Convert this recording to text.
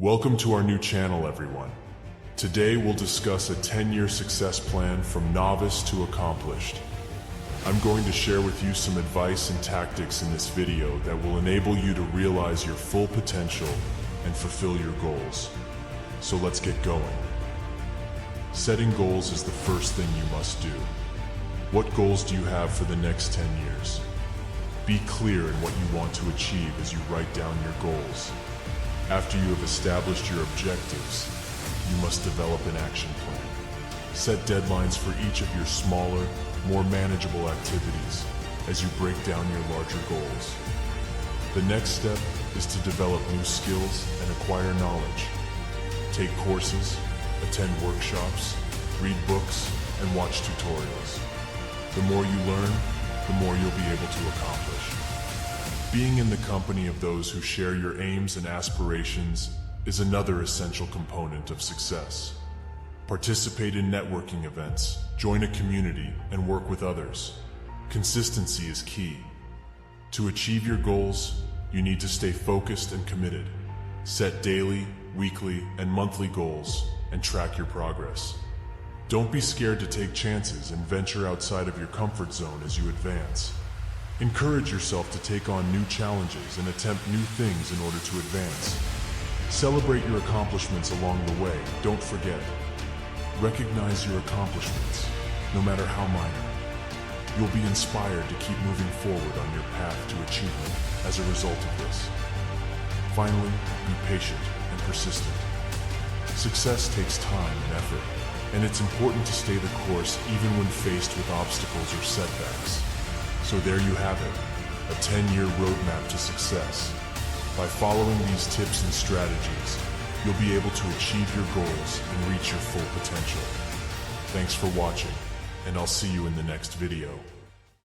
Welcome to our new channel, everyone. Today we'll discuss a 10-year success plan from novice to accomplished. I'm going to share with you some advice and tactics in this video that will enable you to realize your full potential and fulfill your goals. So let's get going. Setting goals is the first thing you must do. What goals do you have for the next 10 years? Be clear in what you want to achieve as you write down your goals. After you have established your objectives, you must develop an action plan. Set deadlines for each of your smaller, more manageable activities as you break down your larger goals. The next step is to develop new skills and acquire knowledge. Take courses, attend workshops, read books, and watch tutorials. The more you learn, the more you'll be able to accomplish. Being in the company of those who share your aims and aspirations is another essential component of success. Participate in networking events, join a community, and work with others. Consistency is key. To achieve your goals, you need to stay focused and committed. Set daily, weekly, and monthly goals and track your progress. Don't be scared to take chances and venture outside of your comfort zone as you advance. Encourage yourself to take on new challenges and attempt new things in order to advance. Celebrate your accomplishments along the way, don't forget. Recognize your accomplishments, no matter how minor. You'll be inspired to keep moving forward on your path to achievement as a result of this. Finally, be patient and persistent. Success takes time and effort, and it's important to stay the course even when faced with obstacles or setbacks. So there you have it, a 10-year roadmap to success. By following these tips and strategies, you'll be able to achieve your goals and reach your full potential. Thanks for watching, and I'll see you in the next video.